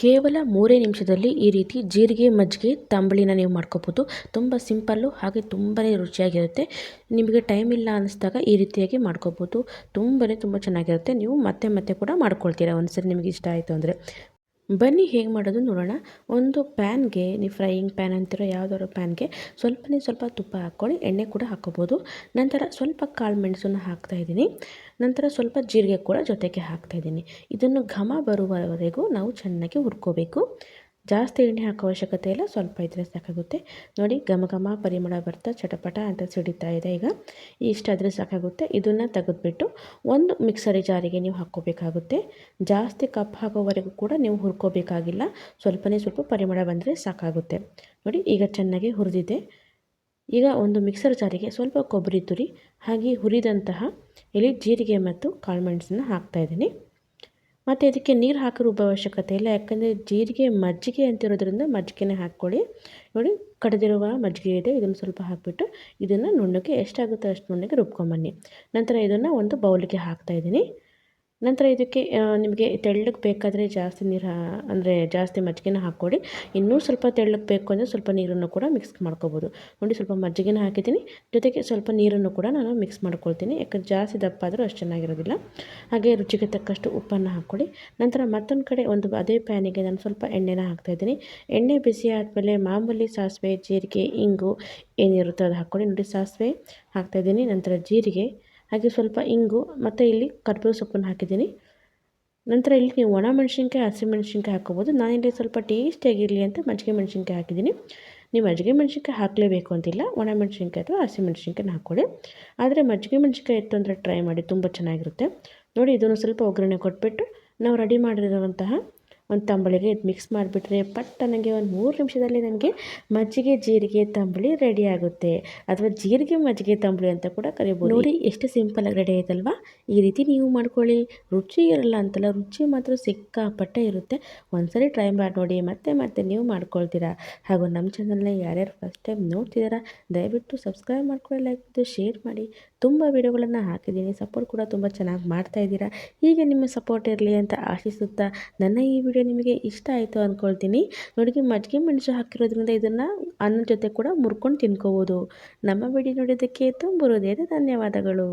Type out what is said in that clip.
ಕೇವಲ 3 ನಿಮಿಷದಲ್ಲಿ ಈ ರೀತಿ ಜೀರಿಗೆ ಮಜ್ಜಿಗೆ ತಂಬುಳಿನ ನೀವು ಮಾಡ್ಕೋಬೋದು. ತುಂಬ ಸಿಂಪಲ್ಲು ಹಾಗೆ ತುಂಬಾ ರುಚಿಯಾಗಿರುತ್ತೆ. ನಿಮಗೆ ಟೈಮ್ ಇಲ್ಲ ಅನ್ನಿಸ್ದಾಗ ಈ ರೀತಿಯಾಗಿ ಮಾಡ್ಕೋಬೋದು. ತುಂಬ ಚೆನ್ನಾಗಿರುತ್ತೆ. ನೀವು ಮತ್ತೆ ಮತ್ತೆ ಕೂಡ ಮಾಡ್ಕೊಳ್ತೀರಾ ಒಂದ್ಸರಿ ನಿಮಗೆ ಇಷ್ಟ ಆಯಿತು ಅಂದರೆ. ಬನ್ನಿ ಹೇಗೆ ಮಾಡೋದು ನೋಡೋಣ. ಒಂದು ಪ್ಯಾನ್ಗೆ, ನೀವು ಫ್ರೈಯಿಂಗ್ ಪ್ಯಾನ್ ಅಂತಿರೋ ಯಾವುದಾದ್ರು ಪ್ಯಾನ್ಗೆ ಸ್ವಲ್ಪ ತುಪ್ಪ ಹಾಕ್ಕೊಳ್ಳಿ. ಎಣ್ಣೆ ಕೂಡ ಹಾಕ್ಕೋಬೋದು. ನಂತರ ಸ್ವಲ್ಪ ಕಾಳು ಮೆಣಸನ್ನು ಹಾಕ್ತಾಯಿದ್ದೀನಿ. ನಂತರ ಸ್ವಲ್ಪ ಜೀರಿಗೆ ಕೂಡ ಜೊತೆಗೆ ಹಾಕ್ತಾಯಿದ್ದೀನಿ. ಇದನ್ನು ಘಮ ಬರುವವರೆಗೂ ನಾವು ಚೆನ್ನಾಗಿ ಹುರ್ಕೋಬೇಕು. ಜಾಸ್ತಿ ಎಣ್ಣೆ ಹಾಕೋ ಅವಶ್ಯಕತೆ ಇಲ್ಲ, ಸ್ವಲ್ಪ ಇದ್ದರೆ ಸಾಕಾಗುತ್ತೆ. ನೋಡಿ, ಘಮ ಪರಿಮಳ ಬರ್ತಾ ಚಟಪಟ ಅಂತ ಸಿಡಿತಾ ಇದೆ. ಈಗ ಇಷ್ಟಾದರೆ ಸಾಕಾಗುತ್ತೆ. ಇದನ್ನು ತೆಗೆದುಬಿಟ್ಟು ಒಂದು ಮಿಕ್ಸರಿ ಜಾರಿಗೆ ನೀವು ಹಾಕ್ಕೋಬೇಕಾಗುತ್ತೆ. ಜಾಸ್ತಿ ಕಪ್ ಹಾಕೋವರೆಗೂ ಕೂಡ ನೀವು ಹುರ್ಕೋಬೇಕಾಗಿಲ್ಲ. ಸ್ವಲ್ಪ ಪರಿಮಳ ಬಂದರೆ ಸಾಕಾಗುತ್ತೆ. ನೋಡಿ, ಈಗ ಚೆನ್ನಾಗಿ ಹುರಿದಿದೆ. ಈಗ ಒಂದು ಮಿಕ್ಸರ್ ಜಾರಿಗೆ ಸ್ವಲ್ಪ ಕೊಬ್ಬರಿ ತುರಿ ಹಾಗೆ ಹುರಿದಂತಹ ಇಲ್ಲಿ ಜೀರಿಗೆ ಮತ್ತು ಕಾಳುಮೆಣಸನ್ನು ಹಾಕ್ತಾಯಿದ್ದೀನಿ. ಮತ್ತು ಇದಕ್ಕೆ ನೀರು ಹಾಕಿ ರುಬ್ಬೋ ಅವಶ್ಯಕತೆ ಇಲ್ಲ, ಯಾಕಂದರೆ ಜೀರಿಗೆ ಮಜ್ಜಿಗೆ ಅಂತಿರೋದ್ರಿಂದ ಮಜ್ಜಿಗೆನೇ ಹಾಕ್ಕೊಳ್ಳಿ. ನೋಡಿ, ಕಡೆದಿರುವ ಮಜ್ಜಿಗೆ ಇದೆ, ಇದನ್ನು ಸ್ವಲ್ಪ ಹಾಕಿಬಿಟ್ಟು ಇದನ್ನು ನುಣ್ಣಗೆ ಎಷ್ಟಾಗುತ್ತೋ ಅಷ್ಟು ನುಣ್ಣಗೆ ರುಬ್ಕೊಂಬನ್ನಿ. ನಂತರ ಇದನ್ನು ಒಂದು ಬೌಲಿಗೆ ಹಾಕ್ತಾಯಿದ್ದೀನಿ. ನಂತರ ಇದಕ್ಕೆ ನಿಮಗೆ ತೆಳ್ಳಗೆ ಬೇಕಾದರೆ ಜಾಸ್ತಿ ನೀರು ಅಂದರೆ ಜಾಸ್ತಿ ಮಜ್ಜಿಗೆನ ಹಾಕ್ಕೊಡಿ. ಇನ್ನೂ ಸ್ವಲ್ಪ ತೆಳ್ಳಗೆ ಬೇಕು ಅಂದರೆ ಸ್ವಲ್ಪ ನೀರನ್ನು ಕೂಡ ಮಿಕ್ಸ್ ಮಾಡ್ಕೋಬೋದು. ನೋಡಿ, ಸ್ವಲ್ಪ ಮಜ್ಜಿಗೆನ ಹಾಕಿದ್ದೀನಿ, ಜೊತೆಗೆ ಸ್ವಲ್ಪ ನೀರನ್ನು ಕೂಡ ನಾನು ಮಿಕ್ಸ್ ಮಾಡ್ಕೊಳ್ತೀನಿ. ಯಾಕಂದರೆ ಜಾಸ್ತಿ ದಪ್ಪ ಆದರೂ ಅಷ್ಟು ಚೆನ್ನಾಗಿರೋದಿಲ್ಲ. ಹಾಗೆ ರುಚಿಗೆ ತಕ್ಕಷ್ಟು ಉಪ್ಪನ್ನು ಹಾಕ್ಕೊಳ್ಳಿ. ನಂತರ ಮತ್ತೊಂದು ಕಡೆ ಅದೇ ಪ್ಯಾನಿಗೆ ನಾನು ಸ್ವಲ್ಪ ಎಣ್ಣೆನ ಹಾಕ್ತಾಯಿದ್ದೀನಿ. ಎಣ್ಣೆ ಬಿಸಿ ಆದಮೇಲೆ ಮಾಮೂಲಿ ಸಾಸಿವೆ, ಜೀರಿಗೆ, ಇಂಗು ಏನಿರುತ್ತೋ ಅದು ಹಾಕ್ಕೊಳ್ಳಿ. ನೋಡಿ, ಸಾಸಿವೆ ಹಾಕ್ತಾಯಿದ್ದೀನಿ, ನಂತರ ಜೀರಿಗೆ ಹಾಗೆ ಸ್ವಲ್ಪ ಇಂಗು ಮತ್ತು ಇಲ್ಲಿ ಕರಿಬೇವು ಸೊಪ್ಪನ್ನು ಹಾಕಿದ್ದೀನಿ. ನಂತರ ಇಲ್ಲಿ ನೀವು ಒಣ ಮೆಣಸಿನ್ಕಾಯಿ, ಹಸಿಮೆಣಸಿನ್ಕಾಯಿ ಹಾಕ್ಕೋಬೋದು. ನಾನಿಲ್ಲಿ ಸ್ವಲ್ಪ ಟೇಸ್ಟಿಯಾಗಿರಲಿ ಅಂತ ಮಜ್ಜಿಗೆ ಮೆಣಸಿನ್ಕಾಯಿ ಹಾಕಿದ್ದೀನಿ. ನೀವು ಮಜ್ಜಿಗೆ ಮೆಣಸಿನ್ಕಾಯಿ ಹಾಕಲೇಬೇಕು ಅಂತಿಲ್ಲ, ಒಣ ಮೆಣಸಿನ್ಕಾಯಿ ಅಥವಾ ಹಸಿಮೆಣಸಿನ್ಕಾಯಿನ ಹಾಕ್ಕೊಳ್ಳಿ. ಆದರೆ ಮಜ್ಜಿಗೆ ಮೆಣಸಿನ್ಕಾಯಿ ಇತ್ತು ಅಂದರೆ ಟ್ರೈ ಮಾಡಿ, ತುಂಬ ಚೆನ್ನಾಗಿರುತ್ತೆ. ನೋಡಿ, ಇದನ್ನು ಸ್ವಲ್ಪ ಒಗ್ಗರಣೆ ಕೊಟ್ಬಿಟ್ಟು ನಾವು ರೆಡಿ ಮಾಡಿರುವಂತಹ ಒಂದು ತಂಬಳಿಗೆ ಇದು ಮಿಕ್ಸ್ ಮಾಡಿಬಿಟ್ರೆ ನನಗೆ ಒಂದು 3 ನಿಮಿಷದಲ್ಲಿ ನನಗೆ ಮಜ್ಜಿಗೆ ಜೀರಿಗೆ ತಂಬುಳಿ ರೆಡಿ ಆಗುತ್ತೆ, ಅಥವಾ ಜೀರಿಗೆ ಮಜ್ಜಿಗೆ ತಂಬುಳಿ ಅಂತ ಕೂಡ ಕರಿಬೋದು. ನೋಡಿ, ಎಷ್ಟು ಸಿಂಪಲಾಗಿ ರೆಡಿ ಆಯ್ತಲ್ವಾ. ಈ ರೀತಿ ನೀವು ಮಾಡ್ಕೊಳ್ಳಿ. ರುಚಿ ಇರಲ್ಲ ಅಂತಲ್ಲ, ರುಚಿ ಮಾತ್ರ ಸಿಕ್ಕಾಪಟ್ಟೆ ಇರುತ್ತೆ. ಒಂದ್ಸರಿ ಟ್ರೈ ಮಾಡಿ ನೋಡಿ, ಮತ್ತೆ ನೀವು ಮಾಡ್ಕೊಳ್ತೀರಾ. ಹಾಗೂ ನಮ್ಮ ಚಾನಲ್ನ ಯಾರ್ಯಾರು ಫಸ್ಟ್ ಟೈಮ್ ನೋಡ್ತಿದ್ದೀರಾ ದಯವಿಟ್ಟು ಸಬ್ಸ್ಕ್ರೈಬ್ ಮಾಡ್ಕೊಳ್ಳಿ, ಲೈಕ್ ಮತ್ತು ಶೇರ್ ಮಾಡಿ. ತುಂಬ ವಿಡಿಯೋಗಳನ್ನು ಹಾಕಿದ್ದೀನಿ, ಸಪೋರ್ಟ್ ಕೂಡ ತುಂಬ ಚೆನ್ನಾಗಿ ಮಾಡ್ತಾಯಿದ್ದೀರಾ. ಹೀಗೆ ನಿಮ್ಮ ಸಪೋರ್ಟ್ ಇರಲಿ ಅಂತ ಆಶಿಸುತ್ತಾ ನನ್ನ ಈ ವಿಡಿಯೋ ನಿಮಗೆ ಇಷ್ಟ ಆಯಿತು ಅಂದ್ಕೊಳ್ತೀನಿ. ನೋಡಿ, ಮಜ್ಜಿಗೆ ಮೆಣಸು ಹಾಕಿರೋದ್ರಿಂದ ಇದನ್ನು ಅನ್ನದ ಜೊತೆ ಕೂಡ ಮುರ್ಕೊಂಡು ತಿನ್ಕೋಬೋದು. ನಮ್ಮ ವಿಡಿಯೋ ನೋಡೋದಕ್ಕೆ ತುಂಬ ಹೃದಯದ ಧನ್ಯವಾದಗಳು.